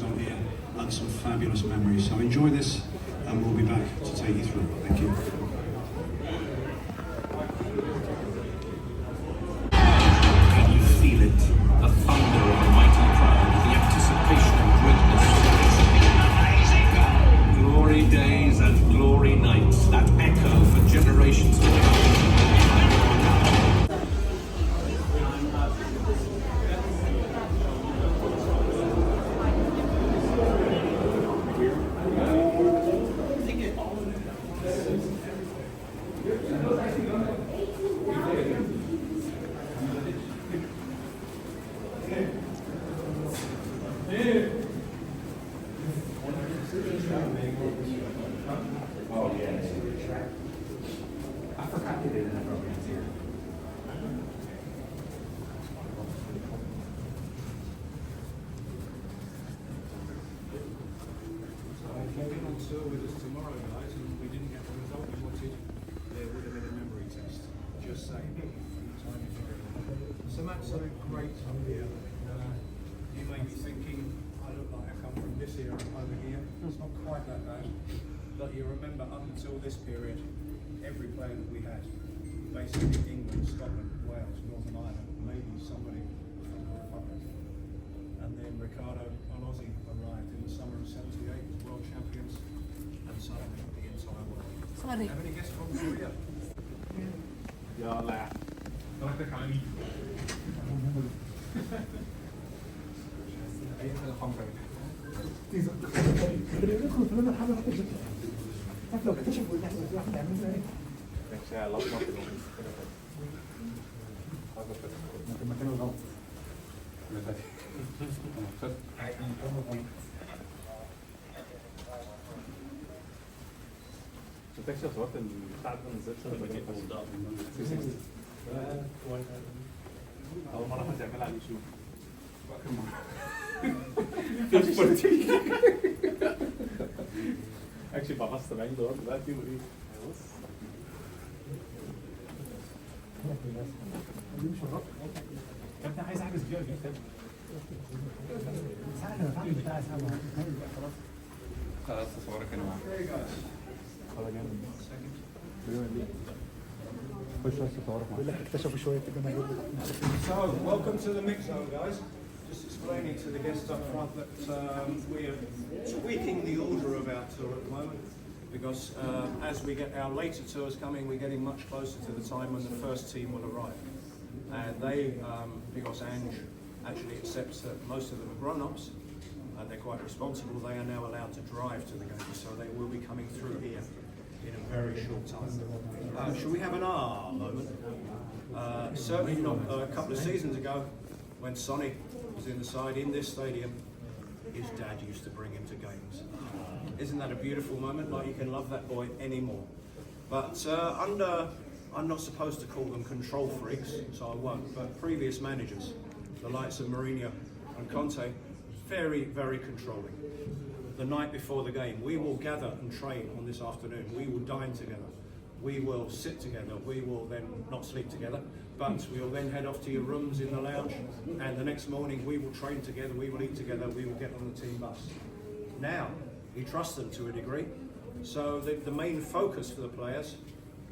On here and some fabulous memories. So enjoy this and we'll be back to take you through. Thank you. Can you feel it? The thunder of a mighty crowd, the anticipation and greatness. Glory days and glory nights, that echo for generations to come. Oh yeah. I forgot they didn't have programs here. If you've been on tour with us tomorrow, guys, and we didn't get the result we wanted, there would have been a memory test. Just saying. Some absolute great up here. You may be thinking, I look like I come from this era over here. It's not quite that bad. But you remember up until this period, every player that we had, basically England, Scotland, Wales, Northern Ireland, maybe somebody from the Republic. And then Ricardo and Ozzy arrived in the summer of '78 as world champions, and suddenly the entire world. Sorry. Have any guests from Korea? Ja, la. Not the kind. لو اكتشفوا ان احنا في واحد عامل ازاي مكان الغلط انت صورت البتاع ده من ازاي؟ اول مره حد يعملها على اليوتيوب. اكشلي بقى $70 دلوقتي وايه؟ بص كابتن عايز احجز فيها دي خلاص تصورك انا معاك. خلاص جامد. So, welcome to the mix zone, guys. Just explaining to the guests up front that we are tweaking the order of our tour at the moment because as we get our later tours coming, we're getting much closer to the time when the first team will arrive. And they, because Ange actually accepts that most of them are grown-ups and they're quite responsible, they are now allowed to drive to the game, so they will be coming through here in a very short time. Should we have an ah moment? Certainly not a couple of seasons ago when Sonny was in the side in this stadium, his dad used to bring him to games. Isn't that a beautiful moment? Like you can love that boy anymore. But I'm not supposed to call them control freaks, so I won't, but previous managers, the likes of Mourinho and Conte, very, very controlling. The night before the game, we will gather and train on this afternoon. We will dine together. We will sit together. We will then not sleep together, but we will then head off to your rooms in the lounge. And the next morning, we will train together. We will eat together. We will get on the team bus. Now, you trust them to a degree. So the main focus for the players,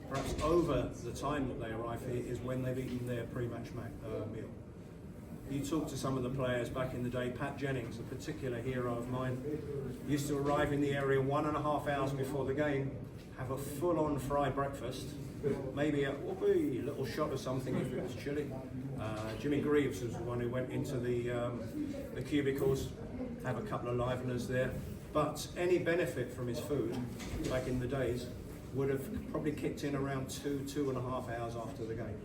perhaps over the time that they arrive here, is when they've eaten their pre-match meal. You talk to some of the players back in the day. Pat Jennings, a particular hero of mine, used to arrive in the area 1.5 hours before the game, have a full-on fried breakfast, maybe a little shot of something if it was chilly. Jimmy Greaves was the one who went into the cubicles, have a couple of liveners there. But any benefit from his food back in the days would have probably kicked in around 2.5 hours after the game.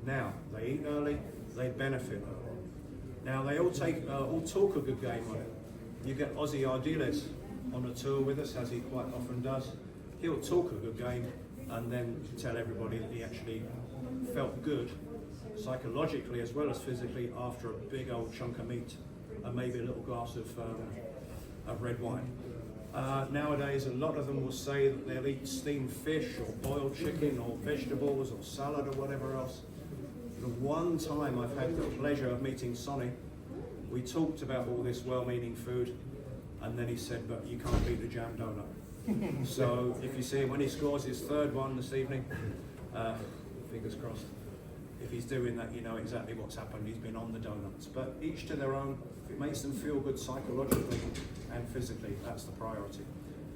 Now, they eat early, they benefit early. Now, they all talk a good game on it. You get Ozzy Ardiles on a tour with us, as he quite often does. He'll talk a good game and then tell everybody that he actually felt good, psychologically as well as physically, after a big old chunk of meat and maybe a little glass of red wine. Nowadays, a lot of them will say that they'll eat steamed fish or boiled chicken or vegetables or salad or whatever else. The one time I've had the pleasure of meeting Sonny, we talked about all this well-meaning food, and then he said, but you can't beat the jam donut. So if you see him when he scores his third one this evening, fingers crossed, if he's doing that, you know exactly what's happened. He's been on the donuts. But each to their own. If it makes them feel good psychologically and physically, that's the priority.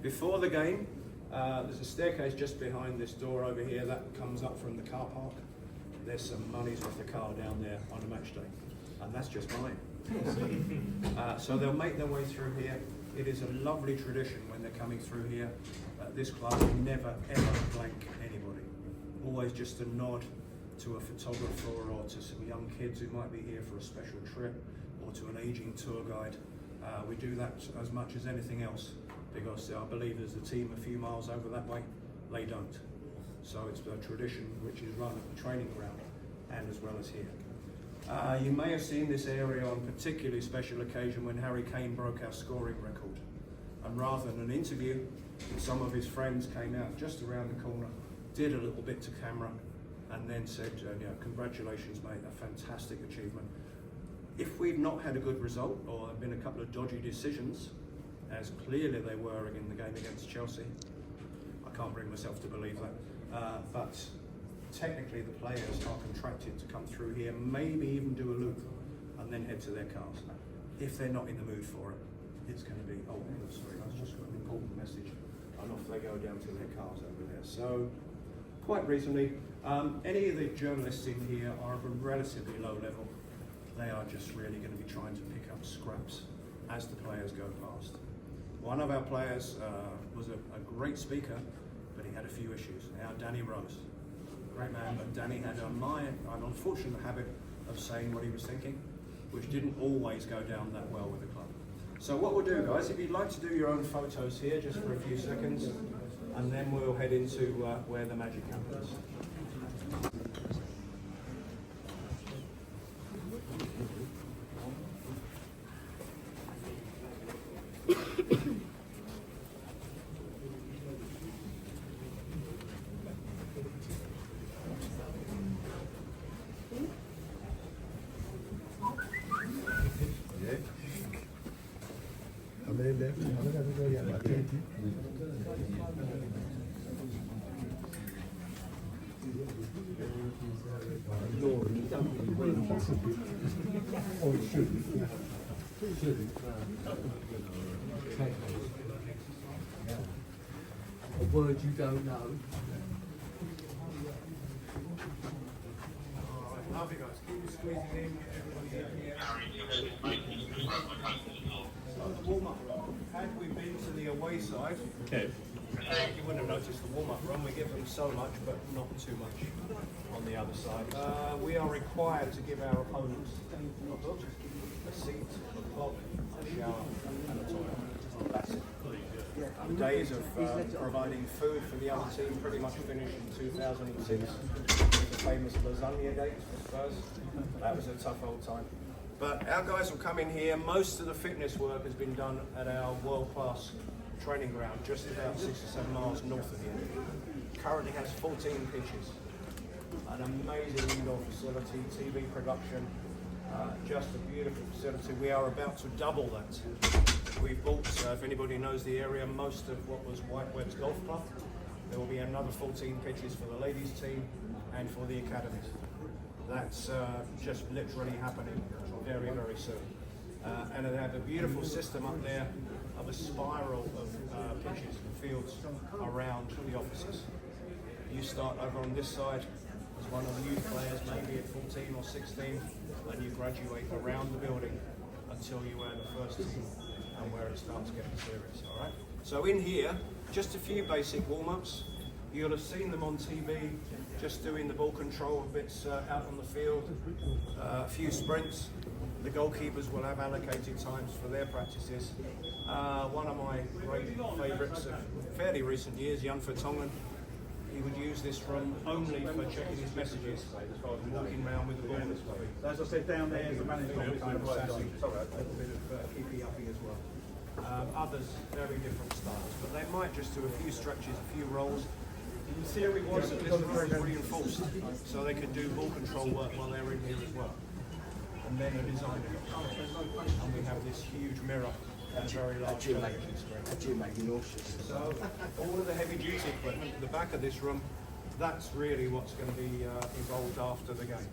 Before the game, there's a staircase just behind this door over here that comes up from the car park. There's some monies off the car down there on a match day, and that's just mine. So they'll make their way through here. It is a lovely tradition when they're coming through here. At this club, we never ever blank anybody. Always just a nod to a photographer or to some young kids who might be here for a special trip, or to an aging tour guide. We do that as much as anything else, because I believe there's a team a few miles over that way, they don't. So it's a tradition which is run at the training ground and as well as here. You may have seen this area on a particularly special occasion when Harry Kane broke our scoring record. And rather than an interview, some of his friends came out just around the corner, did a little bit to camera, and then said, congratulations mate, a fantastic achievement. If we'd not had a good result, or there have been a couple of dodgy decisions, as clearly they were in the game against Chelsea, I can't bring myself to believe that, but technically the players are contracted to come through here, maybe even do a loop, and then head to their cars. If they're not in the mood for it, it's going to be, oh, sorry, I just got an important message, and off they go down to their cars over there. So, quite recently, any of the journalists in here are of a relatively low level. They are just really going to be trying to pick up scraps as the players go past. One of our players was a great speaker, but he had a few issues. Now, Danny Rose, great man, but Danny had an unfortunate habit of saying what he was thinking, which didn't always go down that well with the club. So what we'll do, guys, if you'd like to do your own photos here, just for a few seconds, and then we'll head into where the magic happens. A word you don't know. Lovely guys, keep squeezing in, get everybody in here. So the warm-up room, had we been to the away side, you wouldn't have noticed the warm-up room. We give them so much, but not too much on the other side. We are required to give our opponents a seat, a clock, a shower, and a toilet. That's it. The days of providing food for the other team pretty much finished in 2006 with the famous lasagna date for Spurs. That was a tough old time. But our guys will come in here. Most of the fitness work has been done at our world-class training ground, just about 6 or 7 miles north of here. Currently has 14 pitches. An amazing indoor facility, TV production, just a beautiful facility. We are about to double that. We've bought, if anybody knows the area, most of what was Whitewebb's golf club. There will be another 14 pitches for the ladies team and for the academies. That's just literally happening very, very soon. And they have a beautiful system up there of a spiral of pitches and fields around the offices. You start over on this side as one of the youth players, maybe at 14 or 16, and you graduate around the building until you earn the first team and where it starts getting serious, all right? So in here, just a few basic warm-ups. You'll have seen them on TV, just doing the ball control bits out on the field, a few sprints. The goalkeepers will have allocated times for their practices. One of my great favourites of fairly recent years, Jan Vertonghen, he would use this room only for checking his messages, walking around with the ball this way. As I said, down there is the management kind of a little bit of keepy uppy as well. Others, very different styles. But they might just do a few stretches, a few rolls. The theory was that this room was reinforced, so they could do ball control work while they were in here as well. And then a designer got started. And we have this huge mirror and a very large television screen. So all of the heavy duty equipment at the back of this room, that's really what's going to be evolved after the game.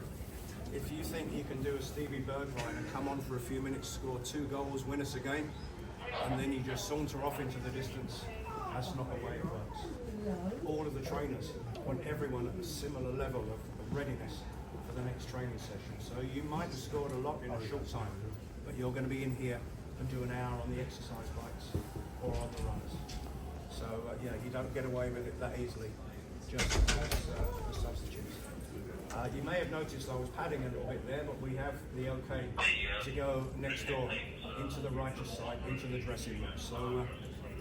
If you think you can do a Stevie Bergwijn and come on for a few minutes, score 2 goals, win us a game, and then you just saunter off into the distance, that's not the way it works. All of the trainers want everyone at a similar level of readiness for the next training session. So you might have scored a lot in a short time, but you're going to be in here and do an hour on the exercise bikes or on the runners. So yeah, you don't get away with it that easily just as the substitutes. You may have noticed I was padding a little bit there, but we have the okay to go next door into the righteous side, into the dressing room. So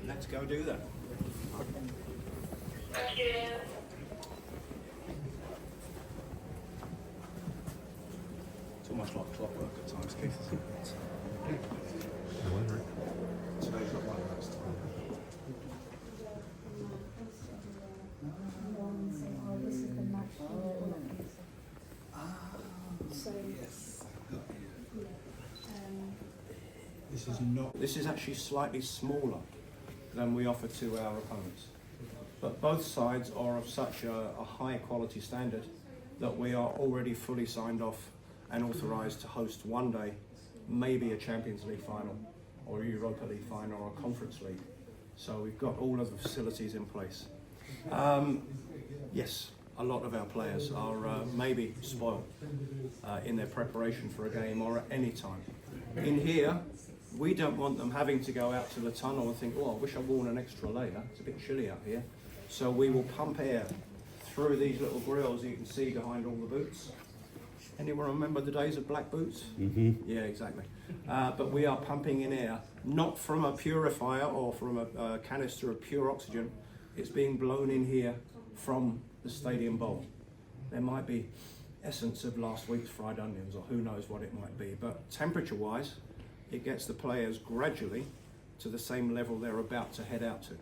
let's go do that. Thank you. It's almost like clockwork at times, Keith, isn't it? Today's not one of those times. This is actually slightly smaller than we offer to our opponents. But both sides are of such a high quality standard that we are already fully signed off and authorised to host one day, maybe a Champions League final or a Europa League final or a Conference League. So we've got all of the facilities in place. Yes, a lot of our players are maybe spoiled in their preparation for a game or at any time. In here, we don't want them having to go out to the tunnel and think, oh, I wish I'd worn an extra layer. It's a bit chilly out here. So we will pump air through these little grills you can see behind all the boots. Anyone remember the days of black boots? Mm-hmm. Yeah, exactly. But we are pumping in air, not from a purifier or from a canister of pure oxygen. It's being blown in here from the stadium bowl. There might be essence of last week's fried onions or who knows what it might be. But temperature-wise, it gets the players gradually to the same level they're about to head out to.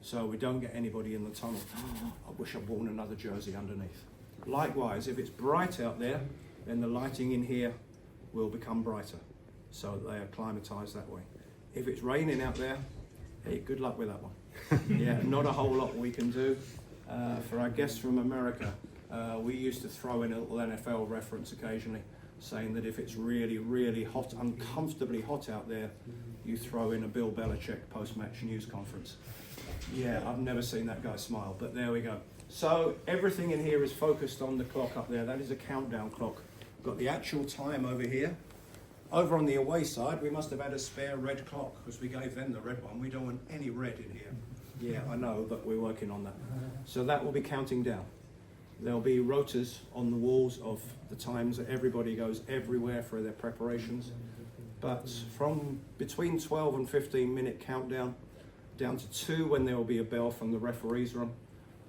So we don't get anybody in the tunnel, oh, I wish I'd worn another jersey underneath. Likewise, if it's bright out there, then the lighting in here will become brighter. So they are acclimatised that way. If it's raining out there, hey, good luck with that one. Yeah, not a whole lot we can do. For our guests from America, we used to throw in a little NFL reference occasionally, saying that if it's really, really hot, uncomfortably hot out there, you throw in a Bill Belichick post-match news conference. Yeah, I've never seen that guy smile, but there we go. So everything in here is focused on the clock up there. That is a countdown clock. Got the actual time over here. Over on the away side, we must have had a spare red clock because we gave them the red one. We don't want any red in here. Yeah, I know, but we're working on that. So that will be counting down. There'll be rotors on the walls of the times that everybody goes everywhere for their preparations. But from between 12 and 15 minute countdown, down to 2 when there will be a bell from the referee's room,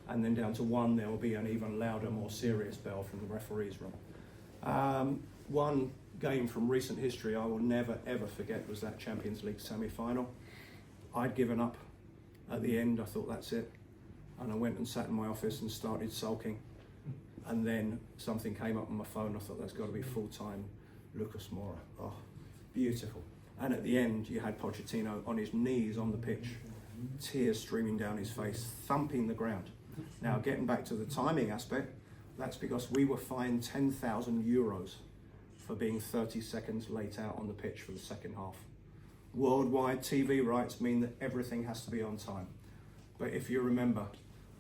and then down to 1 there will be an even louder, more serious bell from the referee's room. One game from recent history I will never ever forget was that Champions League semi-final. I'd given up at the end, I thought that's it, and I went and sat in my office and started sulking. And then something came up on my phone. I thought that's got to be full-time Lucas Moura. Oh, beautiful. And at the end, you had Pochettino on his knees on the pitch, tears streaming down his face, thumping the ground. Now, getting back to the timing aspect, that's because we were fined 10,000 euros for being 30 seconds late out on the pitch for the second half. Worldwide TV rights mean that everything has to be on time. But if you remember,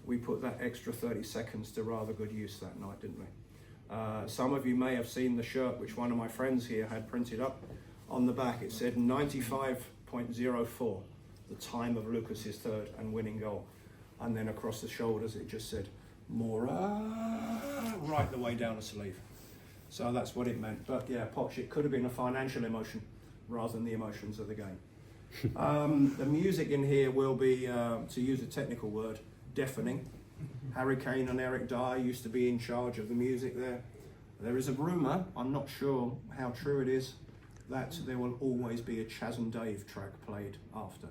we put that extra 30 seconds to rather good use that night, didn't we? Some of you may have seen the shirt which one of my friends here had printed up. On the back it said 95.04, the time of Lucas's third and winning goal. And then across the shoulders it just said, Moura, right the way down the sleeve. So that's what it meant. But yeah, Poch, it could have been a financial emotion rather than the emotions of the game. The music in here will be, to use a technical word, deafening. Harry Kane and Eric Dyer used to be in charge of the music there. There is a rumour, I'm not sure how true it is, that there will always be a Chas and Dave track played after.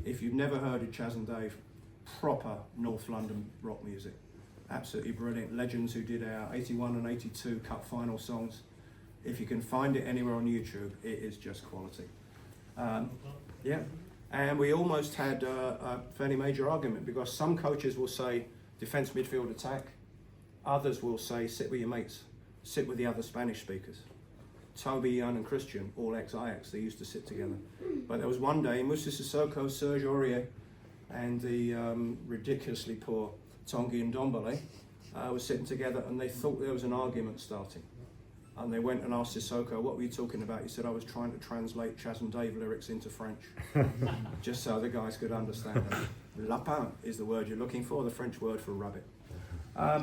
If you've never heard of Chas and Dave, proper North London rock music. Absolutely brilliant. Legends who did our 81 and 82 Cup final songs. If you can find it anywhere on YouTube, it is just quality. Yeah, and we almost had a fairly major argument because some coaches will say defence, midfield, attack. Others will say sit with your mates, sit with the other Spanish speakers. Toby, Jan and Christian, all ex-Ajax, they used to sit together. But there was one day, Moussa Sissoko, Serge Aurier, and the ridiculously poor Tanguy and Ndombele were sitting together and they thought there was an argument starting. And they went and asked Sissoko, what were you talking about? He said, I was trying to translate Chas and Dave lyrics into French, just so the guys could understand them. Lapin is the word you're looking for, the French word for rabbit.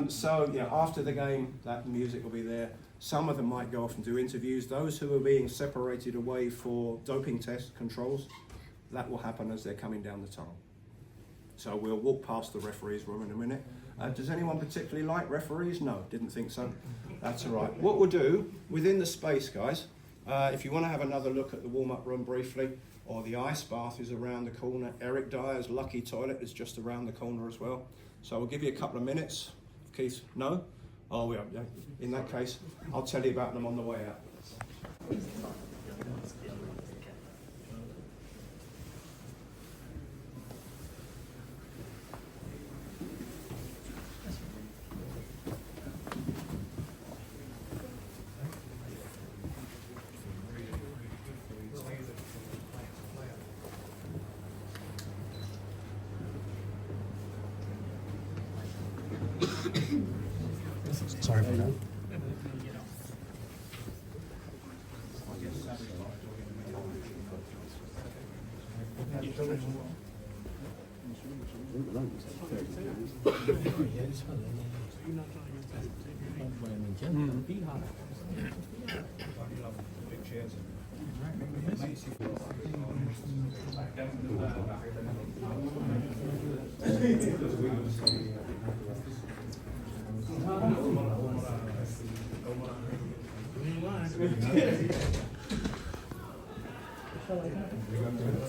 So yeah, after the game, that music will be there. Some of them might go off and do interviews. Those who are being separated away for doping test controls, that will happen as they're coming down the tunnel. So we'll walk past the referees room in a minute. Does anyone particularly like referees? No, didn't think so. That's all right. What we'll do, within the space, guys, if you want to have another look at the warm-up room briefly, or the ice bath is around the corner. Eric Dyer's lucky toilet is just around the corner as well. So we'll give you a couple of minutes. Keith, no? Oh, yeah. In that case, I'll tell you about them on the way out. Sorry for that.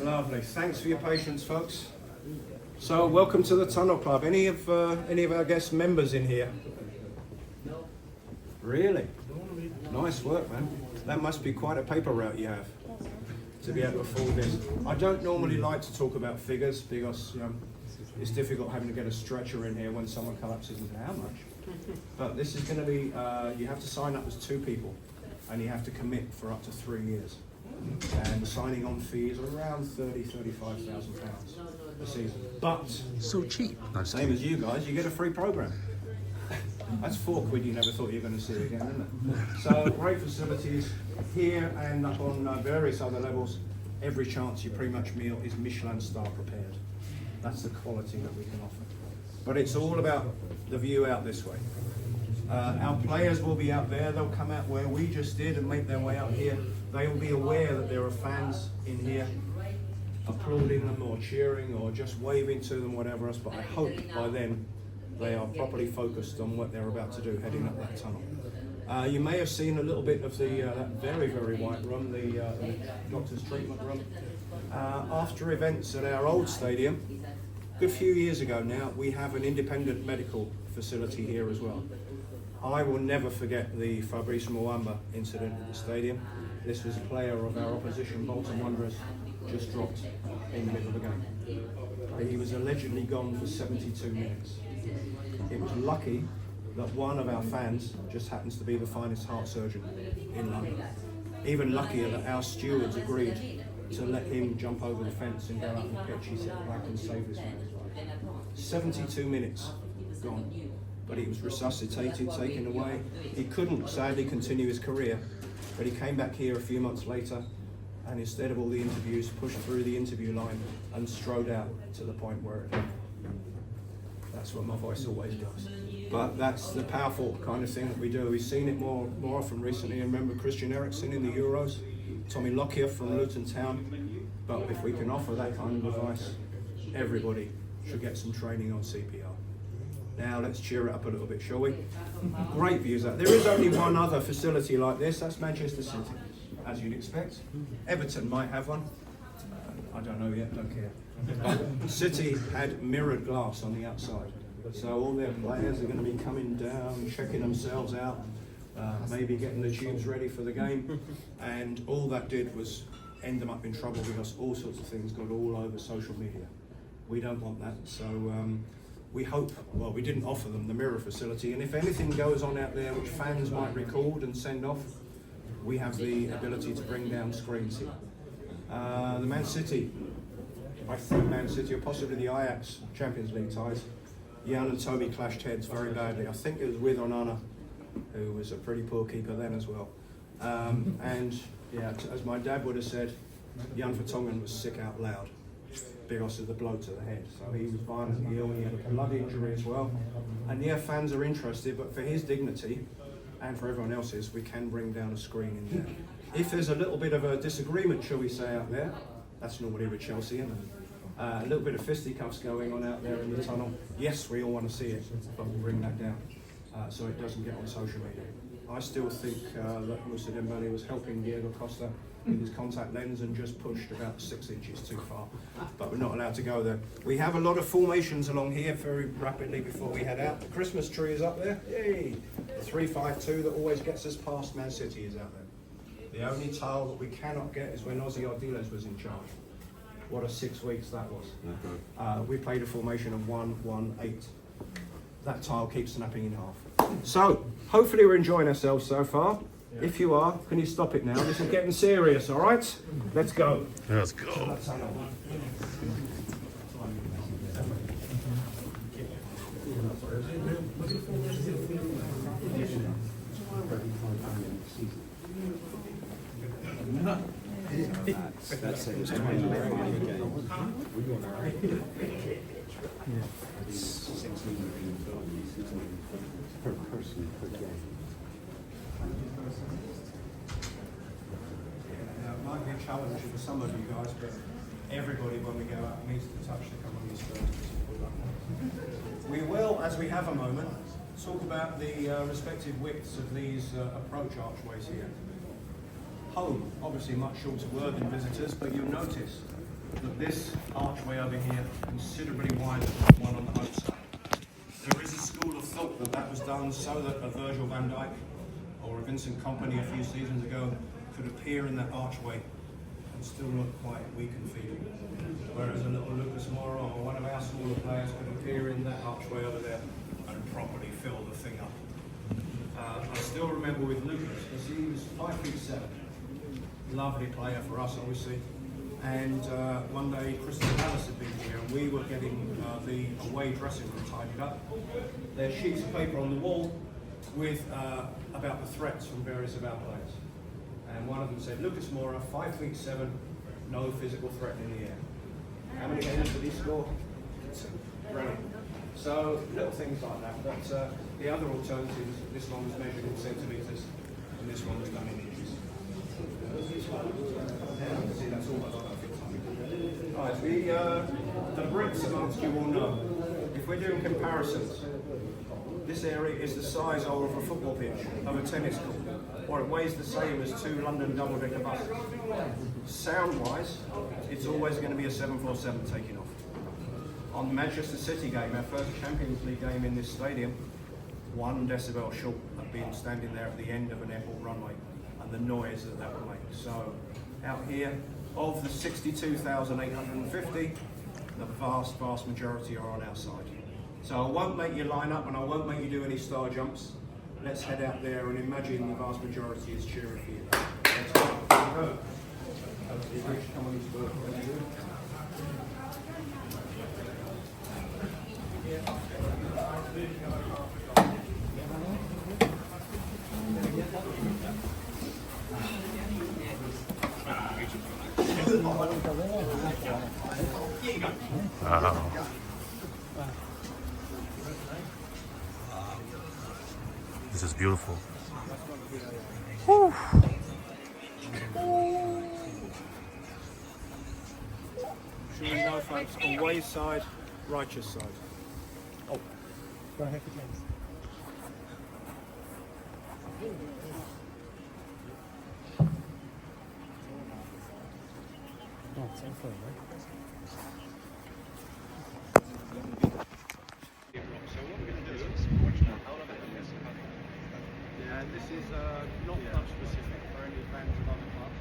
Lovely. Thanks for your patience, folks. So, welcome to the Tunnel Club. Any of our guest members in here? No. Really? Nice work, man. That must be quite a paper route you have to be able to afford this. I don't normally like to talk about figures because it's difficult having to get a stretcher in here when someone collapses into how much. But this is going to be, you have to sign up as 2 people and you have to commit for up to 3 years. And the signing on fee is around £35,000 a season. But, So cheap. same as you guys, you get a free programme. That's £4 you never thought you were going to see again, isn't it? So great facilities here and up on various other levels. Every chance your pre-match meal is Michelin star prepared. That's the quality that we can offer. But it's all about the view out this way. Our players will be out there. They'll come out where we just did and make their way out here. They will be aware that there are fans in here applauding them or cheering or just waving to them, whatever else. But I hope by then they are properly focused on what they're about to do heading up that tunnel. You may have seen a little bit of the that very, very white room, the doctor's treatment room. After events at our old stadium, a good few years ago now, we have an independent medical facility here as well. I will never forget the Fabrice Muamba incident at the stadium. This was a player of our opposition, Bolton Wanderers, just dropped in the middle of the game. He was allegedly gone for 72 minutes. It was lucky that one of our fans just happens to be the finest heart surgeon in London. Even luckier that our stewards agreed to let him jump over the fence and go out on the pitch. He said, I can save this man's life. 72 minutes gone. But he was resuscitated, taken away. He couldn't, sadly, continue his career, but he came back here a few months later and instead of all the interviews, pushed through the interview line and strode out to the point where it happened. That's what my voice always does. But that's the powerful kind of thing that we do. We've seen it more often recently. I remember Christian Eriksen in the Euros, Tommy Lockyer from Luton Town. But if we can offer that kind of advice, everybody should get some training on CPR. Now let's cheer it up a little bit, shall we? Great views out. There is only one other facility like this, that's Manchester City. as you'd expect. Everton might have one. I don't know yet, don't care. But City had mirrored glass on the outside. So all their players are going to be coming down, checking themselves out, maybe getting the tubes ready for the game. And all that did was end them up in trouble because all sorts of things got all over social media. We don't want that. So we hope, well, we didn't offer them the mirror facility. And if anything goes on out there which fans might record and send off, we have the ability to bring down screens here. The Man City, I think Man City, or possibly the Ajax Champions League ties, Jan and Toby clashed heads very badly. I think it was with Onana, who was a pretty poor keeper then as well. And yeah, as my dad would have said, Jan Vertonghen was sick out loud because of the blow to the head. So he was violently ill, he had a blood injury as well. And yeah, fans are interested, but for his dignity and for everyone else's, we can bring down a screen in there. If there's a little bit of a disagreement, shall we say, out there, that's normally with Chelsea, isn't it? A little bit of fisticuffs going on out there in the tunnel. Yes, we all want to see it, but we'll bring that down so it doesn't get on social media. I still think that Moussa Dembele was helping Diego Costa with his contact lens and just pushed about 6 inches too far, but we're not allowed to go there. We have a lot of formations along here very rapidly before we head out. The Christmas tree is up there. Yay! The 3-5-2 that always gets us past Man City is out there. The only tile that we cannot get is when Ozzy Ardiles was in charge. What a 6 weeks that was. We played a formation of 1-1-8. That tile keeps snapping in half. So, hopefully we're enjoying ourselves so far. Yeah. If you are, can you stop it now? This is getting serious, all right? Let's go. Let's go. That's it. It's 20 minutes per person per game. Now, it might be a challenge for some of you guys, but everybody, when we go out, needs to touch the come on these first. We will, as we have a moment, talk about the respective widths of these approach archways here. Home, obviously much shorter word than visitors, but you'll notice that this archway over here is considerably wider than the one on the home side. There is a school of thought that that was done so that a Virgil van Dijk or a Vincent Kompany a few seasons ago could appear in that archway and still look quite weak and feeble. Whereas a little Lucas Moura or one of our smaller players could appear in that archway over there and properly fill the thing up. I still remember with Lucas, because he was 5'7". Lovely player for us, obviously. And one day, Crystal Palace had been here, and we were getting the away dressing room tidied up. There's sheets of paper on the wall with about the threats from various of our players. And one of them said, Lucas Moura, 5'7", no physical threat in the air. How many games did he score? 2. Brilliant. So little things like that. But the other alternatives, this one was measured in centimetres, and this one was done in inches. See, that's all right, the bricks amongst you all know. If we're doing comparisons, this area is the size of a football pitch, of a tennis court, or it weighs the same as 2 London double-decker buses. Sound-wise, it's always going to be a 747 taking off. On the Manchester City game, our first Champions League game in this stadium, 1 decibel short of being standing there at the end of an airport runway, and the noise that would make. So, out here, of the 62,850, the vast, vast majority are on our side. So I won't make you line up and I won't make you do any star jumps. Let's head out there and imagine the vast majority is cheering for you. Let's go. Come on, Wow. This is beautiful. Whew. Should we know, folks, away side, righteous side. Go ahead, James. And this is not club specific for any fans of other clubs.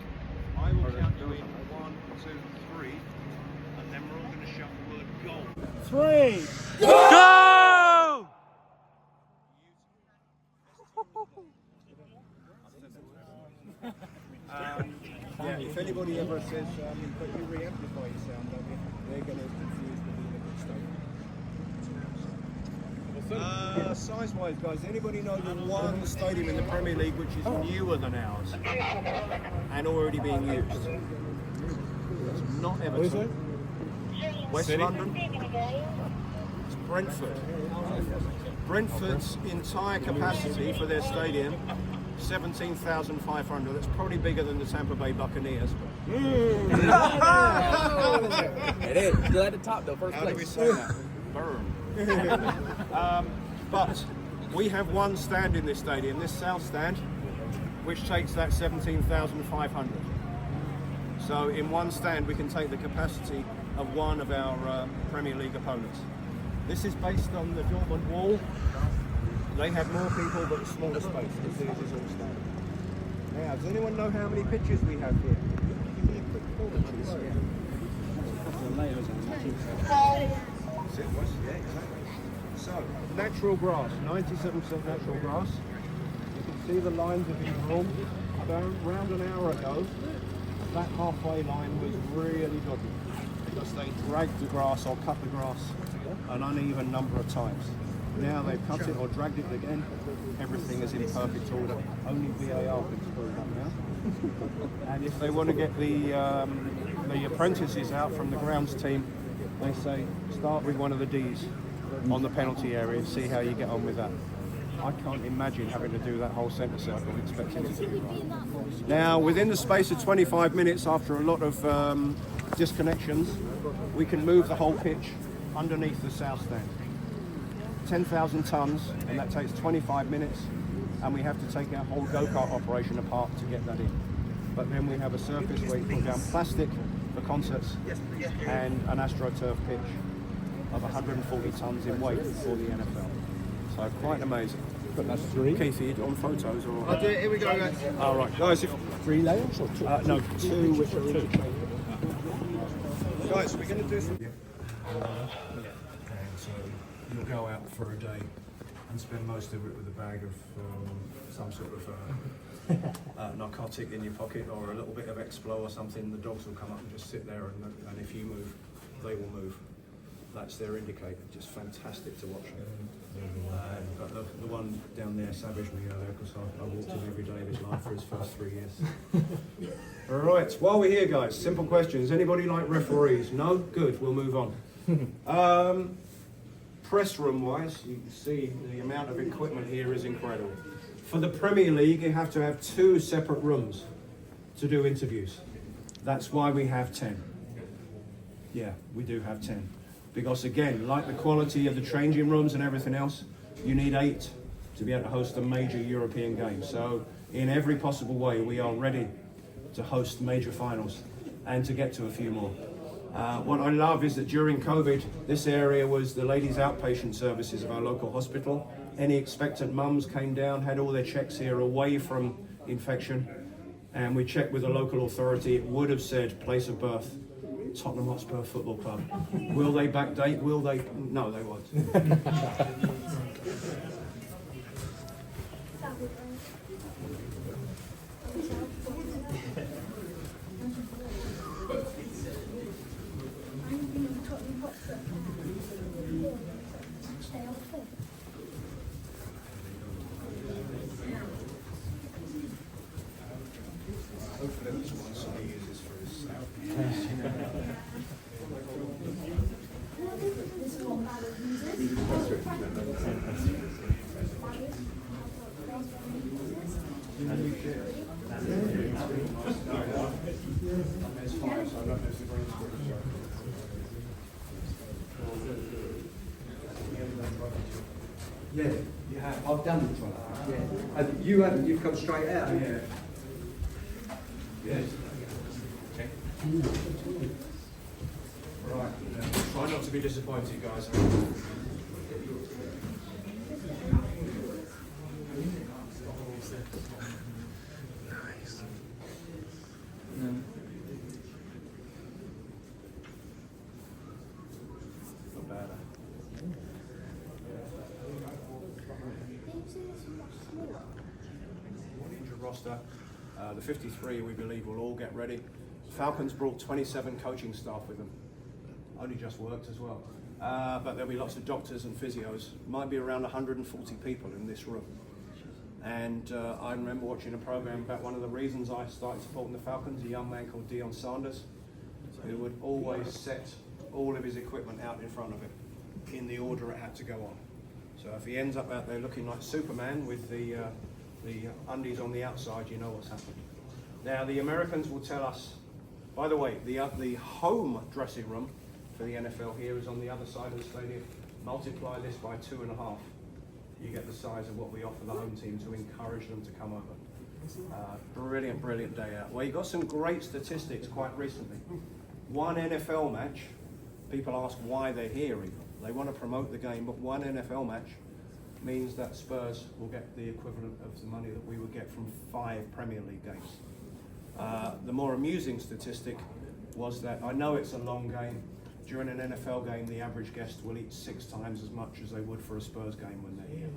I will count you in 1, 2, 3, and then we're all going to shout the word goal. Go! Yeah, if anybody ever says, but you re-amplify your sound, don't you? They're going to confuse the Liverpool stadium. Size-wise, guys, anybody know the one stadium in the Premier League which is newer than ours and already being used? It's not Everton. West London. It's Brentford. Brentford's entire capacity for their stadium, 17,500. That's probably bigger than the Tampa Bay Buccaneers. It is. Still at the top though, first How do we place. say that? Burn. But we have one stand in this stadium, this south stand, which takes that 17,500. So in one stand we can take the capacity of one of our Premier League opponents. This is based on the Dortmund wall. They have more people but a smaller space. This is all stand. Now, does anyone know how many pitches we have here? Give me a quick call, please. That's it, Wes. Yeah, exactly. So, natural grass, 97% natural grass. You can see the lines have been drawn. Around an hour ago, that halfway line was really dodgy because they dragged the grass or cut the grass an uneven number of times. Now they've cut it or dragged it again. Everything is in perfect order. Only VAR can screw it up now. And if they want to get the apprentices out from the grounds team, they say start with one of the Ds on the penalty area and see how you get on with that. I can't imagine having to do that whole centre circle and expecting it to be right. Now, within the space of 25 minutes, after a lot of disconnections, we can move the whole pitch underneath the south stand. 10,000 tonnes, and that takes 25 minutes, and we have to take our whole go-kart operation apart to get that in. But then we have a surface where you put down plastic for concerts and an AstroTurf pitch of 140 tonnes in weight for the NFL. So quite amazing. But that's 3. Keith, are you on photos or? I'll do it. Here we go, guys. All right, guys. If 3 layers or 2? no, 2 which are interchangeable. Guys, we're going to do some. And so you'll go out for a day and spend most of it with a bag of some sort of narcotic in your pocket or a little bit of Explo or something. The dogs will come up and just sit there, and if you move, they will move. That's their indicator. Just fantastic to watch. But the one down there savaged me earlier because I walked him every day of his life for his first 3 years. All right, while we're here, guys, simple questions. Anybody like referees? No? Good, we'll move on. Press room wise, you can see the amount of equipment here is incredible. For the Premier League, you have to have 2 separate rooms to do interviews. That's why we have 10. Yeah, we do have 10. Because again, like the quality of the changing rooms and everything else, you need 8 to be able to host a major European game. So in every possible way, we are ready to host major finals and to get to a few more. What I love is that during COVID, this area was the ladies' outpatient services of our local hospital. Any expectant mums came down, had all their checks here away from infection, and we checked with the local authority. It would have said place of birth, Tottenham Hotspur Football Club. Will they backdate? Will they? No, they won't. Hopefully this one son he uses for his Yeah, you have. I've done the trial. Yeah. And you haven't, you've come straight out. Yeah. Yes. Right, try not to be disappointed, guys. Not bad. Injured roster. The 53, we believe, will all get ready. Falcons brought 27 coaching staff with them. Only just worked as well. But there'll be lots of doctors and physios. Might be around 140 people in this room. And I remember watching a program about one of the reasons I started supporting the Falcons, a young man called Deion Sanders, who would always set all of his equipment out in front of him in the order it had to go on. So if he ends up out there looking like Superman with the undies on the outside, you know what's happened. Now the Americans will tell us, by the way, the home dressing room for the NFL here is on the other side of the stadium. Multiply this by 2.5. You get the size of what we offer the home team to encourage them to come over. Brilliant, brilliant day out. Well, you got some great statistics quite recently. One NFL match, people ask why they're here even. They want to promote the game, but one NFL match means that Spurs will get the equivalent of the money that we would get from 5 Premier League games. The more amusing statistic was that, I know it's a long game, during an NFL game the average guest will eat 6 times as much as they would for a Spurs game when they're here.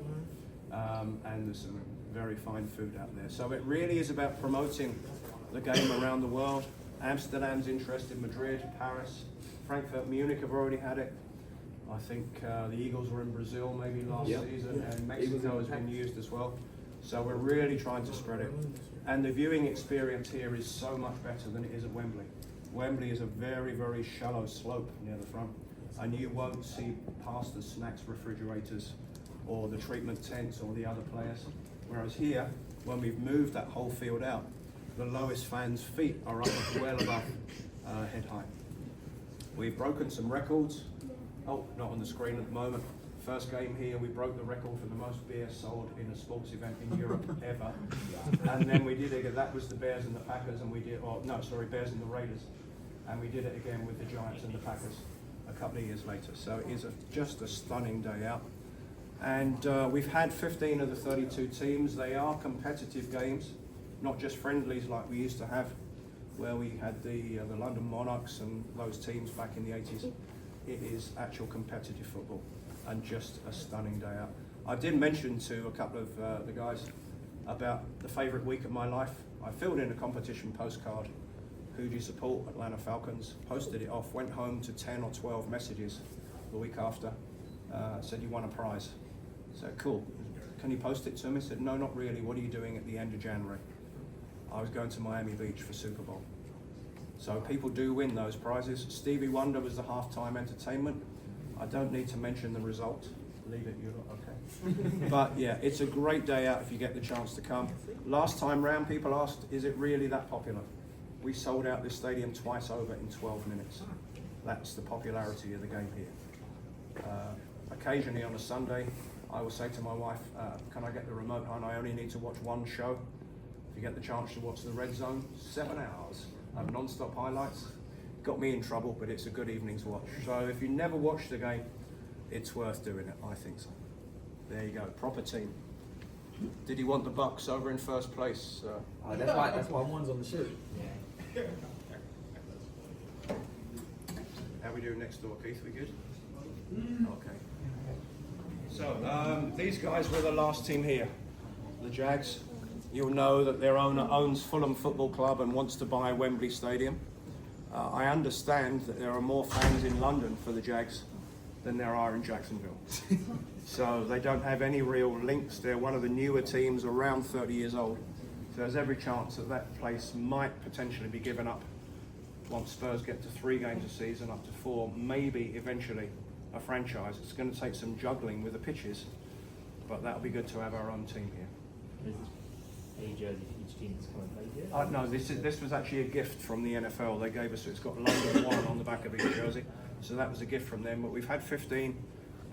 And there's some very fine food out there. So it really is about promoting the game around the world. Amsterdam's interested, Madrid, Paris, Frankfurt, Munich have already had it. I think the Eagles were in Brazil maybe last season, and Mexico has been used as well. So we're really trying to spread it. And the viewing experience here is so much better than it is at Wembley. Wembley is a very, very shallow slope near the front, and you won't see past the snacks refrigerators or the treatment tents or the other players. Whereas here, when we've moved that whole field out, the lowest fans' feet are up well above head height. We've broken some records. Oh, not on the screen at the moment. First game here, we broke the record for the most beer sold in a sports event in Europe ever. And then we did it, that was the Bears and the Packers, and we did, Bears and the Raiders. And we did it again with the Giants and the Packers a couple of years later. So it is just a stunning day out. And we've had 15 of the 32 teams. They are competitive games, not just friendlies like we used to have, where we had the London Monarchs and those teams back in the 80s. It is actual competitive football, and just a stunning day out. I did mention to a couple of the guys about the favourite week of my life. I filled in a competition postcard. Who do you support? Atlanta Falcons. Posted it off, went home to 10 or 12 messages the week after. Said you won a prize. Said, cool. Can you post it to me? Said, no, not really. What are you doing at the end of January? I was going to Miami Beach for Super Bowl. So people do win those prizes. Stevie Wonder was the halftime entertainment. I don't need to mention the result. Leave it, you lot, okay. But yeah, it's a great day out if you get the chance to come. Last time round, people asked, is it really that popular? We sold out this stadium twice over in 12 minutes. That's the popularity of the game here. Occasionally on a Sunday, I will say to my wife, can I get the remote, hon? I only need to watch one show. If you get the chance to watch the Red Zone, 7 hours of non-stop highlights. Got me in trouble, but it's a good evening to watch. So if you never watched the game, it's worth doing it, I think so. There you go, proper team. Did you want the Bucks over in first place? That's why one's on the shirt. How we doing next door, Keith? We good? Okay. So these guys were the last team here, the Jags. You'll know that their owner owns Fulham Football Club and wants to buy Wembley Stadium. I understand that there are more fans in London for the Jags than there are in Jacksonville. So they don't have any real links. They're one of the newer teams, around 30 years old. So there's every chance that that place might potentially be given up once Spurs get to 3 games a season, up to 4, maybe eventually a franchise. It's going to take some juggling with the pitches, but that'll be good to have our own team here. A jersey for each team that's come and played here? No, this was actually a gift from the NFL. They gave us, it's got London 1 on the back of each jersey. So that was a gift from them. But we've had 15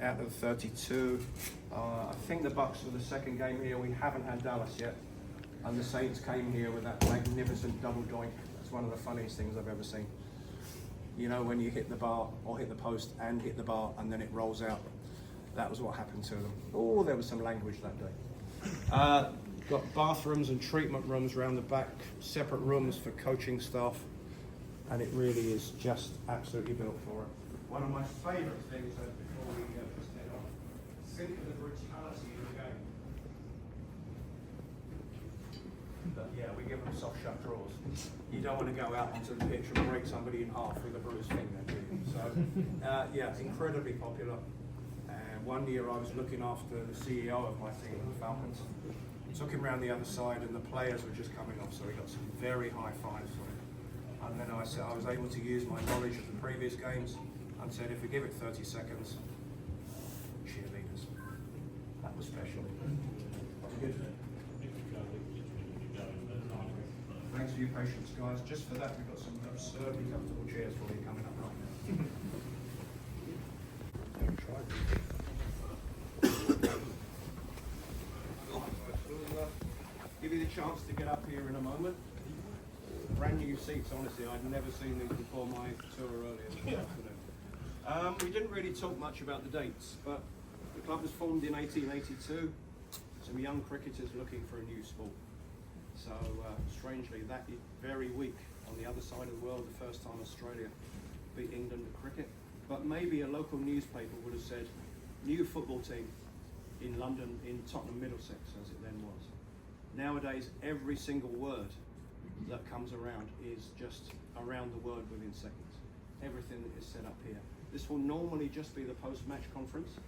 out of the 32. I think the Bucks were the second game here. We haven't had Dallas yet. And the Saints came here with that magnificent double doink. That's one of the funniest things I've ever seen. You know, when you hit the bar or hit the post and hit the bar and then it rolls out. That was what happened to them. Oh, there was some language that day. Got bathrooms and treatment rooms around the back, separate rooms for coaching staff, and it really is just absolutely built for it. One of my favourite things before we just head on, think of the brutality of the game. But yeah, we give them soft shut draws. You don't want to go out onto the pitch and break somebody in half with a bruised finger, do you? So yeah, incredibly popular. One year I was looking after the CEO of my team, the Falcons. Took him round the other side and the players were just coming off, so he got some very high fives for it. And then I said I was able to use my knowledge of the previous games and said if we give it 30 seconds, cheerleaders. That was special. Good. Thanks for your patience, guys. Just for that, we've got some absurdly comfortable chairs for you coming up right now. Give you the chance to get up here in a moment. Brand new seats, honestly. I'd never seen these before my tour earlier this afternoon. We didn't really talk much about the dates, but the club was formed in 1882. Some young cricketers looking for a new sport. So, strangely, that very week, on the other side of the world, the first time Australia beat England at cricket. But maybe a local newspaper would have said, new football team in London, in Tottenham, Middlesex, as it then was. Nowadays, every single word that comes around is just around the word within seconds. Everything that is set up here. This will normally just be the post-match conference.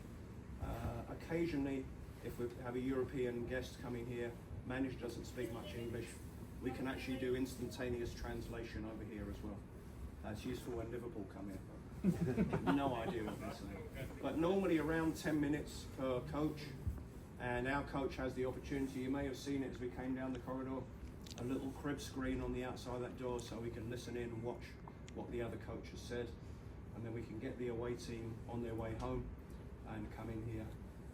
Occasionally, if we have a European guest coming here, manager doesn't speak much English, we can actually do instantaneous translation over here as well. That's useful when Liverpool come in. No idea what they're saying. But normally around 10 minutes per coach, and our coach has the opportunity, you may have seen it as we came down the corridor, a little crib screen on the outside of that door so we can listen in and watch what the other coach has said, and then we can get the away team on their way home and come in here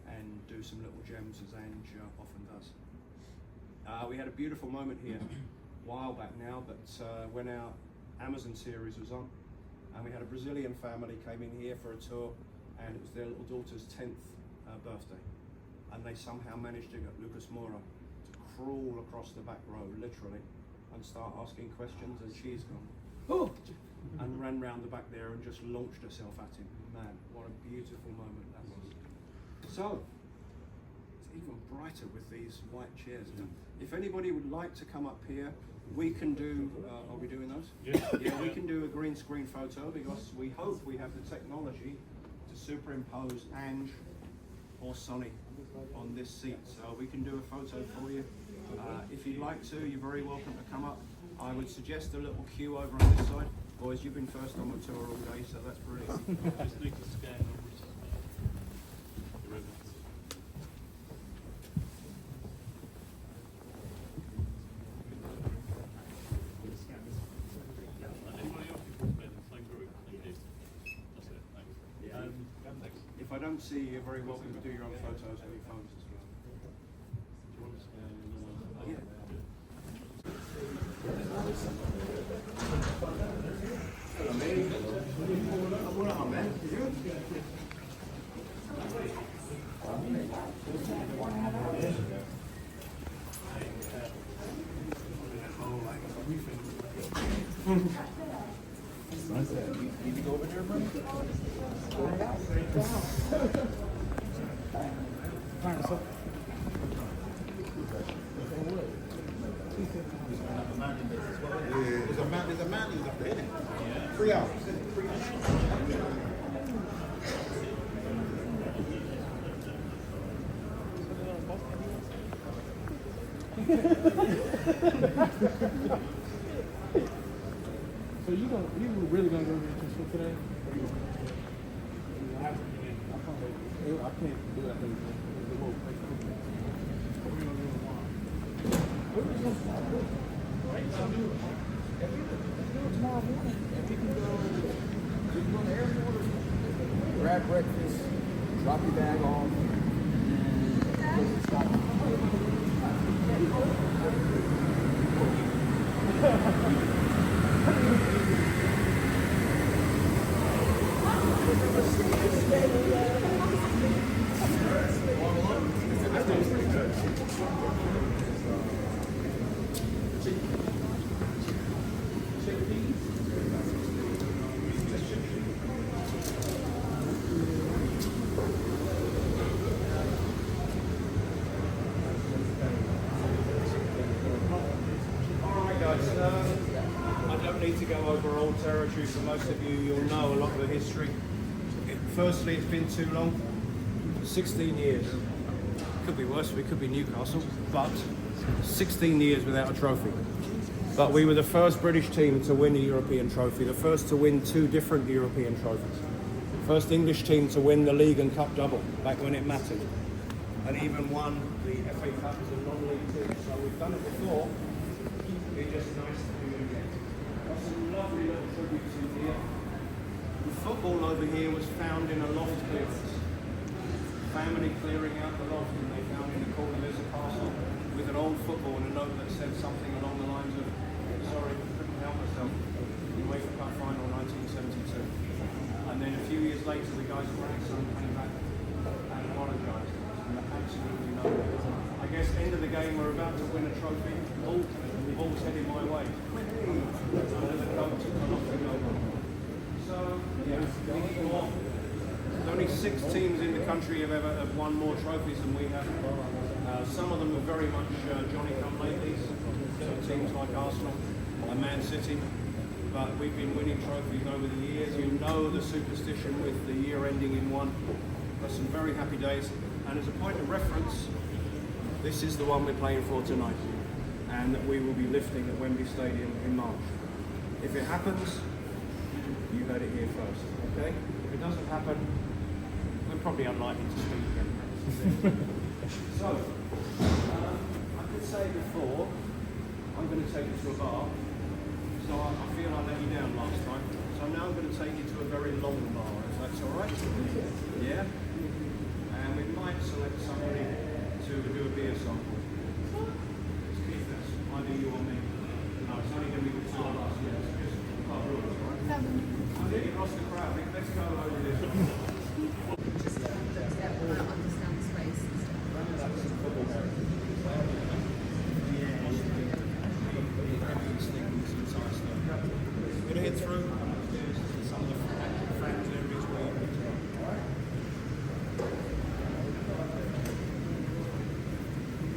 and do some little gems as Ange often does. We had a beautiful moment here a while back now, but when our Amazon series was on, and we had a Brazilian family came in here for a tour, and it was their little daughter's 10th birthday, and they somehow managed to get Lucas Moura to crawl across the back row, literally, and start asking questions, and she's gone, oh, and ran round the back there and just launched herself at him. Man, what a beautiful moment that was. So, it's even brighter with these white chairs. If anybody would like to come up here, we can do, are we doing those? Yeah, we can do a green screen photo because we hope we have the technology to superimpose Ange or Sonny on this seat. So we can do a photo for you. If you'd like to, you're very welcome to come up. I would suggest a little queue over on this side. Boys, you've been first on the tour all day, so that's brilliant. Just need to scan If I don't see you, you're very welcome to do your own photos on your phones as well. Do you want to scan? Yeah. Need to go over there, bro? There's a mountain up there. 3 hours. 3 hours. So you really gonna go to the show today? I can't do that. Tomorrow morning, and we can go to the airport, grab breakfast, drop your bag off, and stop. I don't need to go over old territory for most of you. You'll know a lot of the history. Firstly, it's been too long. 16 years. Could be worse. We could be Newcastle, but 16 years without a trophy. But we were the first British team to win a European trophy, the first to win 2 different European trophies. First English team to win the league and cup double back when it mattered. And even won the FA Cup as a non-league team. So we've done it before. It's just nice to do it again. Got some lovely little tributes in here. The football over here was found in a loft clearance. Family clearing out the loft, and they found in the corner there's a parcel with an old football and a note that said something along the lines of, sorry, couldn't help myself. UEFA Cup final 1972. And then a few years later the guy's grandson came back and apologised. And absolutely no way. I guess end of the game, we're about to win a trophy. The ball's heading my way. And then the coach took a lot to go. So, yeah, we need more. There's only 6 teams in the country have won more trophies than we have. Some of them are very much Johnny-come-latelys, so teams like Arsenal and Man City. But we've been winning trophies over the years. You know the superstition with the year ending in 1. But some very happy days. And as a point of reference, this is the one we're playing for tonight, and that we will be lifting at Wembley Stadium in March. If it happens, you heard it here first, okay? If it doesn't happen, we're probably unlikely to speak again. So, I could say before, I'm going to take you to a bar, so I feel I let you down last time. So now I'm going to take you to a very long bar, if that's all right? Yeah? And we might select somebody to do a beer sample. Let's keep this, either you or me. No, it's only going to be the 2 of us, yes. Just club rules, all right? I think you've lost the crowd. Let's go over this. Understand the space and stuff. That's the football area. We're going to head through some of the fans areas where you need to go. All right?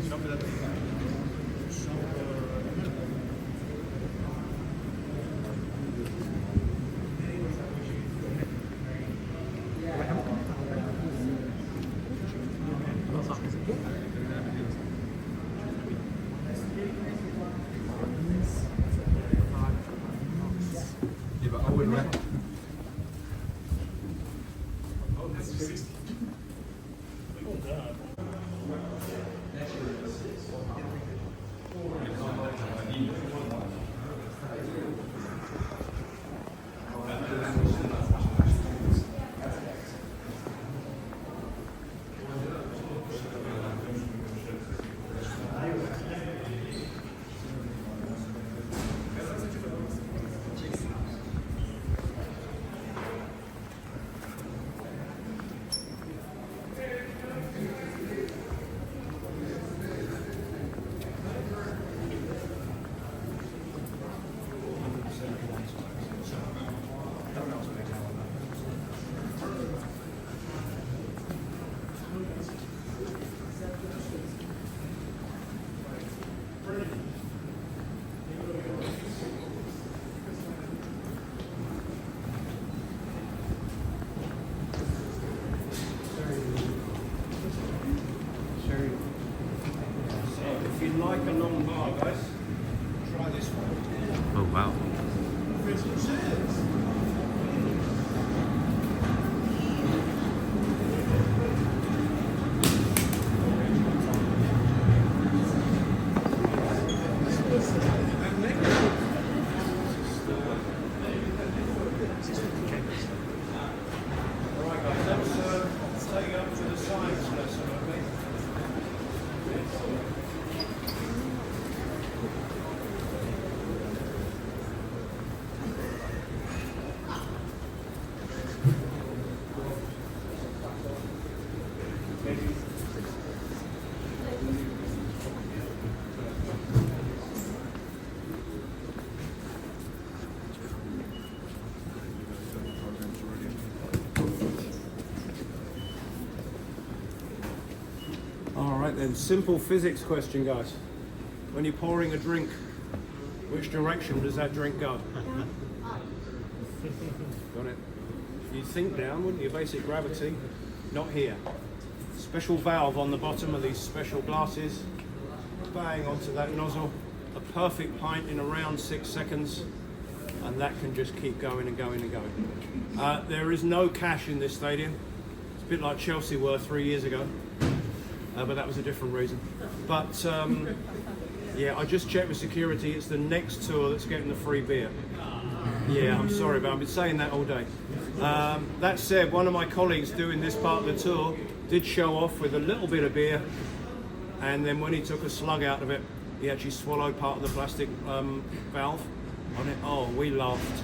Stop it at the back. Yeah, but I wouldn't recommend. If you like a long bar, guys, try this one. Oh, wow. All right, guys, let's take it up to the science lesson, okay? All right then, simple physics question, guys. When you're pouring a drink, which direction does that drink go? Got it. You'd think down, wouldn't you? Basic gravity. Not here. Special valve on the bottom of these special glasses. Bang onto that nozzle. A perfect pint in around 6 seconds. And that can just keep going and going and going. There is no cash in this stadium. It's a bit like Chelsea were 3 years ago. But that was a different reason. But yeah, I just checked with security. It's the next tour that's getting the free beer. Yeah, I'm sorry, but I've been saying that all day. That said, one of my colleagues doing this part of the tour did show off with a little bit of beer, and then when he took a slug out of it, he actually swallowed part of the plastic valve on it. Oh, we laughed.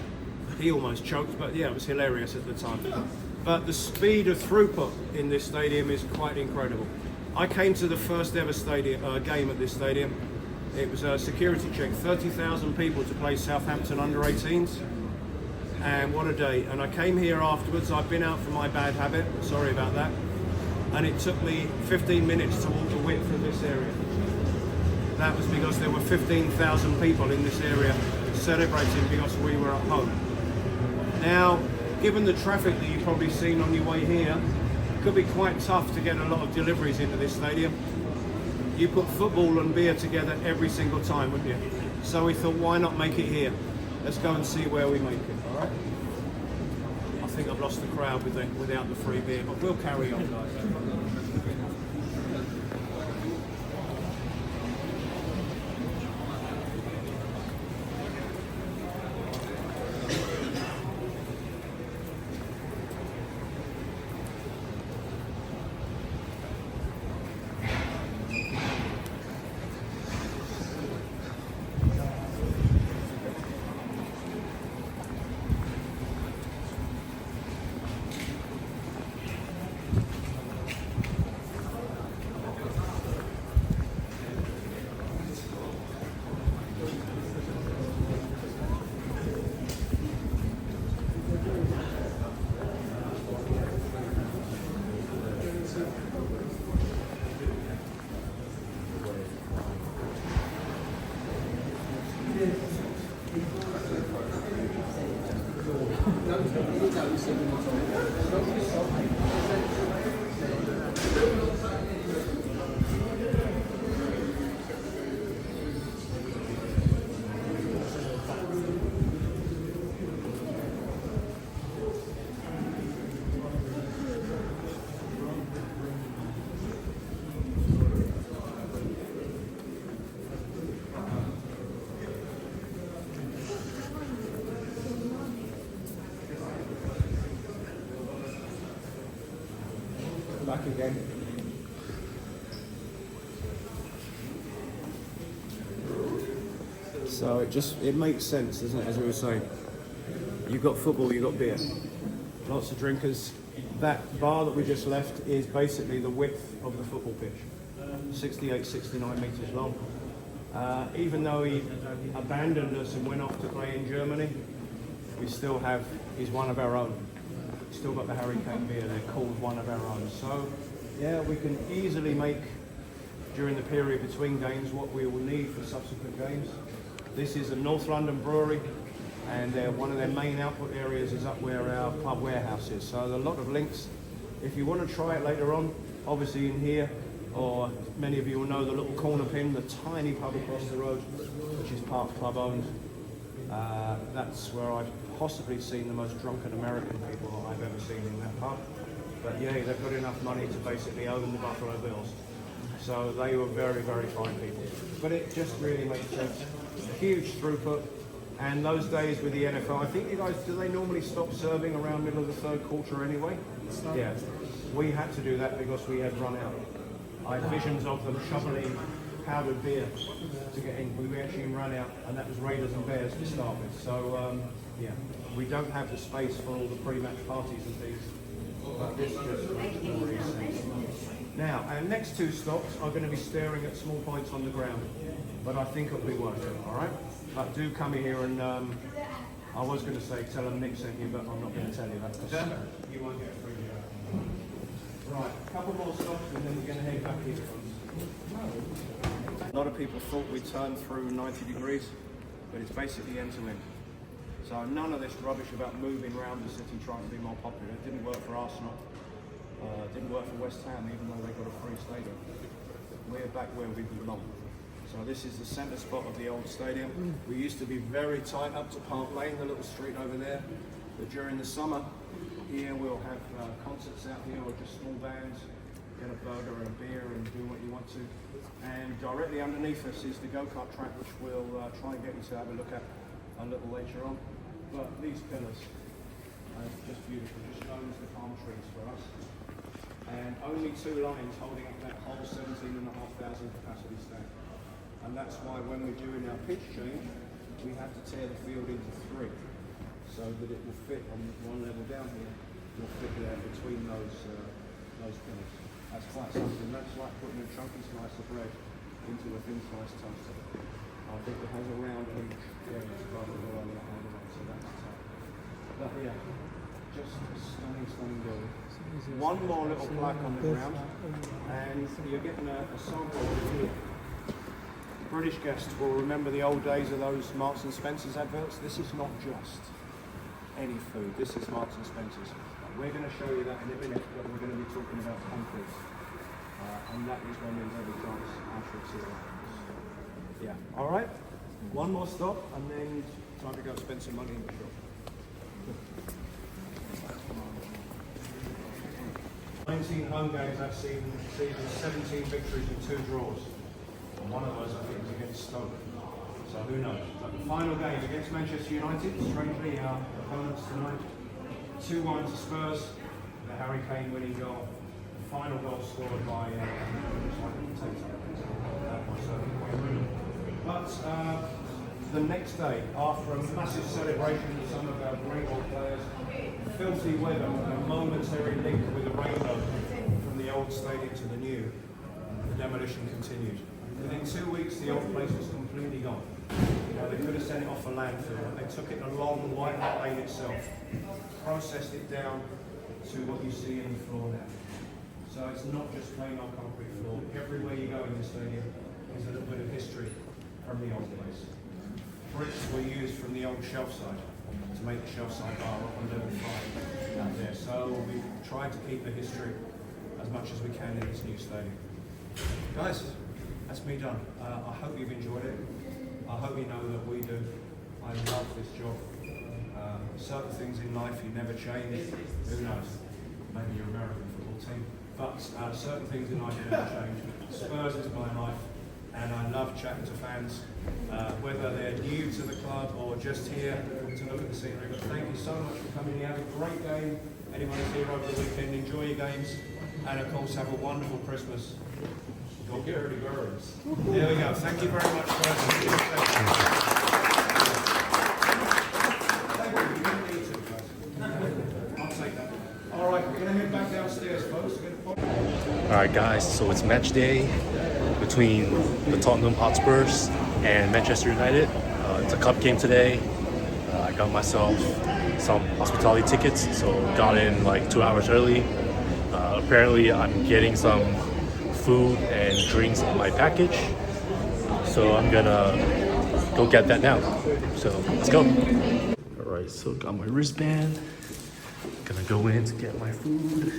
He almost choked, but yeah, it was hilarious at the time. But the speed of throughput in this stadium is quite incredible. I came to the first ever game at this stadium. It was a security check, 30,000 people to play Southampton under 18s. And what a day. And I came here afterwards. I've been out for my bad habit, sorry about that. And it took me 15 minutes to walk the width of this area. That was because there were 15,000 people in this area celebrating because we were at home. Now, given the traffic that you've probably seen on your way here, it could be quite tough to get a lot of deliveries into this stadium. You put football and beer together every single time, wouldn't you? So we thought, why not make it here? Let's go and see where we make it, all right? I think I've lost the crowd without the free beer, but we'll carry on, guys. Back again. So it makes sense, doesn't it, as we were saying. You've got football, you've got beer. Lots of drinkers. That bar that we just left is basically the width of the football pitch. 68, 69 metres long. Even though he abandoned us and went off to play in Germany, we still have, he's one of our own. Still got the Harry Kane beer, they're called one of our own. So yeah, we can easily make, during the period between games, what we will need for subsequent games. This is a North London brewery, and one of their main output areas is up where our pub warehouse is. So a lot of links. If you want to try it later on, obviously in here, or many of you will know the little corner pin, the tiny pub across the road, which is part club owned. That's where I've possibly seen the most drunken American people that I've ever seen in that pub. But yeah, they've got enough money to basically own the Buffalo Bills. So they were very, very fine people. But it just really makes sense. Huge throughput. And those days with the NFL, I think you guys, do they normally stop serving around middle of the third quarter anyway? Yeah. We had to do that because we had run out. I had visions of them shoveling powdered beer to get in. We actually ran out, and that was Raiders and Bears to start with. So yeah, we don't have the space for all the pre-match parties and things. But this just makes more sense. Now, our next two stops are going to be staring at small points on the ground, but I think it'll be worth it, all right? But do come here and, I was going to say tell them Nick sent you, but I'm not going to tell you that because you won't get a free Right, a couple more stops and then we're going to head back here. A lot of people thought we'd turn through 90 degrees, but it's basically end to end. So none of this rubbish about moving around the city trying to be more popular. It didn't work for Arsenal. Didn't work for West Ham, even though they got a free stadium. We're back where we belong. So this is the centre spot of the old stadium. We used to be very tight up to Park Lane, the little street over there. But during the summer, here we'll have concerts out here, or just small bands, get a burger and a beer and do what you want to. And directly underneath us is the go-kart track, which we'll try and get you to have a look at a little later on. But these pillars are just beautiful, just known as the palm trees for us. And only two lines holding up that whole 17,500 capacity stand. And that's why when we're doing our pitch change, we have to tear the field into three, so that it will fit on one level down here. Will fit there between those pillars. That's quite something. That's like putting a chunky slice of bread into a thin slice toaster. I think it has a round edge there rather than on the hand, so that's tough. But yeah, just a stunning building. One more little plaque on the ground, and you're getting a sample of here. British guests will remember the old days of those Marks and Spencer's adverts. This is not just any food. This is Marks and Spencer's. We're going to show you that in a minute, but we're going to be talking about concrete. And that is when there's every chance I should see it. Yeah. All right. One more stop, and then time to go spend some money in the shop. 19 home games that season, 17 victories and 2 draws. And one of those, I think, was against Stoke. So who knows? But the final game against Manchester United, strangely, our opponents tonight, 2-1 to Spurs, the Harry Kane winning goal. The final goal scored by But the next day, after a massive celebration with some of our great old players, filthy weather and a momentary link with the rainbow from the old stadium to the new, the demolition continued. Within 2 weeks, the old place was completely gone. You know, they could have sent it off for landfill, but they took it along White Hart Lane itself, processed it down to what you see in the floor now. So it's not just plain old concrete floor. Everywhere you go in the stadium is a little bit of history from the old place. Bricks were used from the old shelf side to make the shelf side bar up on level 5 out there. So we've tried to keep the history as much as we can in this new stadium. Guys, that's me done. I hope you've enjoyed it. I hope you know that we do. I love this job. Certain things in life you never change. Who knows? Maybe your American football team. But certain things in life you never change. Spurs is my life, and I love chatting to fans, whether they're new to the club or just here to look at the scenery. But thank you so much for coming. You have a great game. Anyone who's here over the weekend, enjoy your games, and of course have a wonderful Christmas. Go get early birds. There we go. Thank you very much, guys. I'll take that. All right, we're going to head back downstairs, folks. Alright guys, so it's match day between the Tottenham Hotspurs and Manchester United. It's a cup game today. I got myself some hospitality tickets, so got in like 2 hours early. Apparently I'm getting some food and drinks in my package, so I'm gonna go get that now. So let's go. Alright, so got my wristband. Gonna go in to get my food.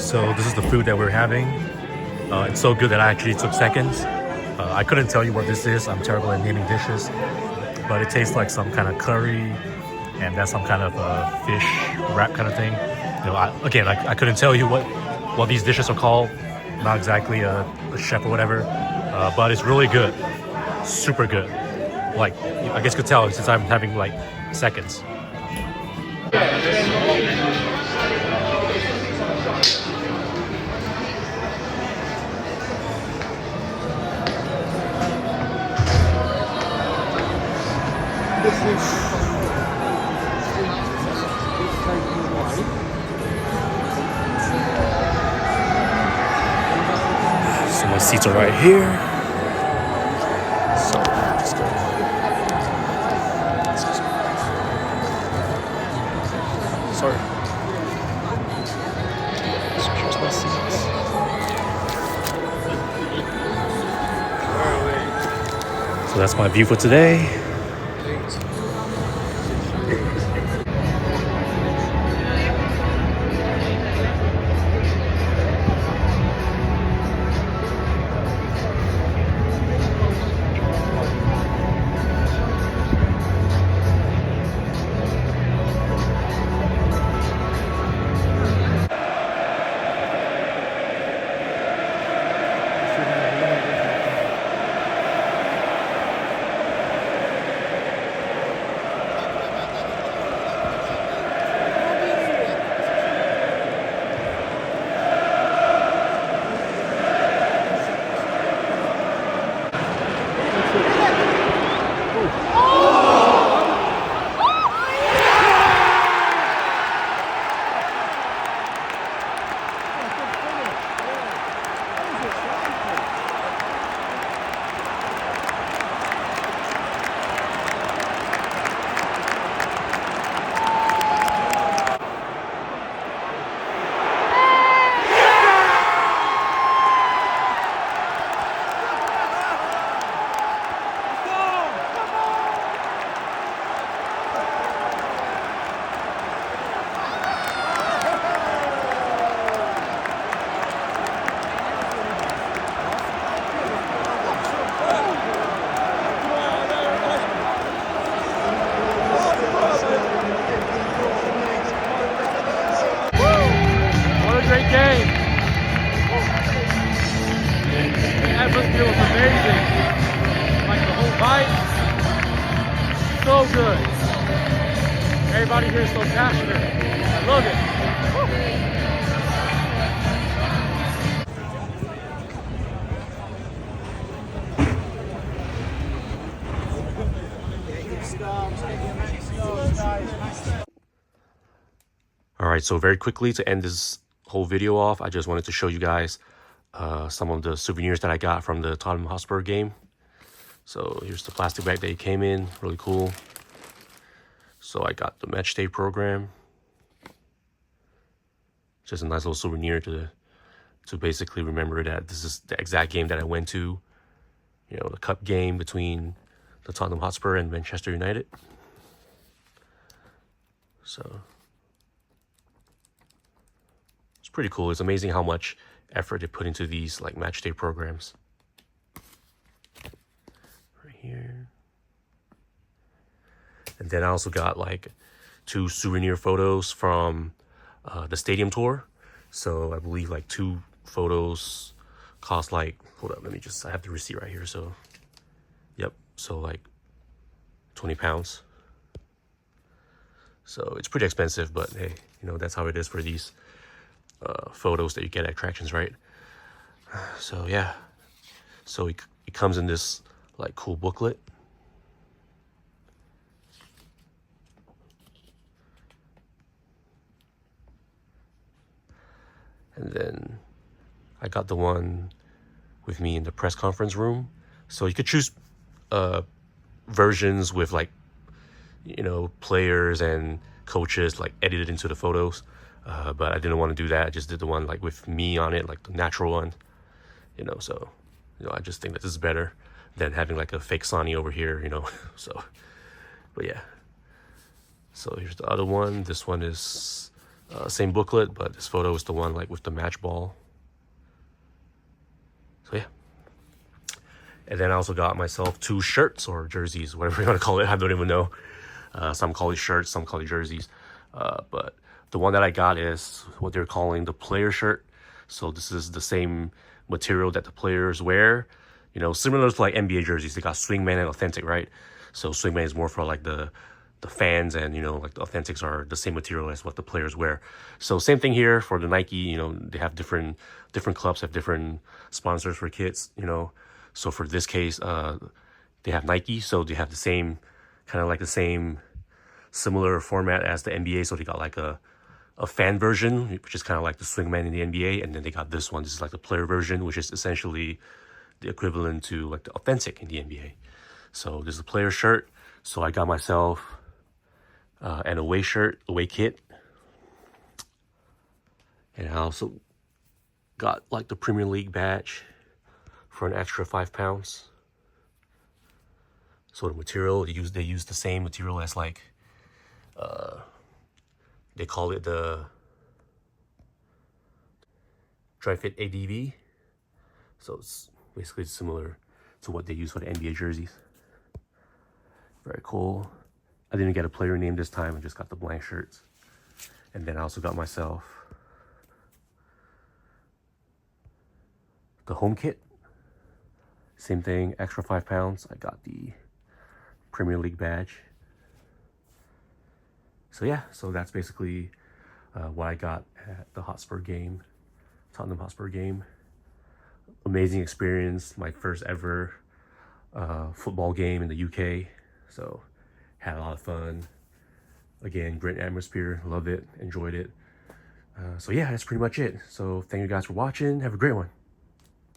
So this is the food that we're having. It's so good that I actually took seconds. I couldn't tell you what this is. I'm terrible at naming dishes. But it tastes like some kind of curry, and that's some kind of fish wrap kind of thing. You know, I couldn't tell you what these dishes are called. Not exactly a chef or whatever, but it's really good. Super good. Like, I guess you could tell since I'm having like seconds. So my seats are right here. So let's go. Sorry. So here's my seats. So that's my view for today. Great game. The atmosphere was amazing. Like the whole vibe, so good. Everybody here is so passionate. I love it. All right, so very quickly to end this whole video off, I just wanted to show you guys some of the souvenirs that I got from the Tottenham Hotspur game. So here's the plastic bag that it came in, really cool. So I got the match day program. Just a nice little souvenir to basically remember that this is the exact game that I went to. You know, the cup game between the Tottenham Hotspur and Manchester United. So it's pretty cool. It's amazing how much effort they put into these like match day programs. Right here. And then I also got like 2 souvenir photos from the stadium tour. So I believe like 2 photos cost like, hold up, I have the receipt right here. So, yep. So like 20 pounds. So it's pretty expensive, but hey, you know, that's how it is for these photos that you get at attractions, right? So yeah. So it comes in this like cool booklet. And then I got the one with me in the press conference room. So you could choose versions with like, you know, players and coaches like edited into the photos. But I didn't want to do that. I just did the one like with me on it, like the natural one. You know, so, you know, I just think that this is better than having like a fake Sonny over here, you know. So, but yeah. So here's the other one. This one is Same booklet, but this photo is the one like with the match ball. So yeah. And then I also got myself 2 shirts or jerseys, whatever you want to call it. I don't even know. Some call it shirts, some call it jerseys. But the one that I got is what they're calling the player shirt. So this is the same material that the players wear. You know, similar to like NBA jerseys. They got Swingman and Authentic, right? So Swingman is more for like the fans, and you know, like the Authentics are the same material as what the players wear. So same thing here for the Nike. You know, they have different clubs have different sponsors for kits. You know, so for this case, they have Nike, so they have the same kind of like the same similar format as the NBA. So they got like a fan version, which is kind of like the Swingman in the NBA, and then they got this one. This is like the player version, which is essentially the equivalent to like the Authentic in the NBA. So this is a player shirt. So I got myself an away kit, and I also got like the Premier League badge for an extra £5. So the material they use the same material as like they call it the Dri-Fit ADV. So it's basically similar to what they use for the NBA jerseys. Very cool. I didn't get a player name this time. I just got the blank shirts. And then I also got myself the home kit. Same thing, extra £5. I got the Premier League badge. So yeah, so that's basically what I got at the Tottenham Hotspur game. Amazing experience, my first ever football game in the UK. So had a lot of fun. Again, great atmosphere, loved it, enjoyed it. So yeah, that's pretty much it. So thank you guys for watching. Have a great one.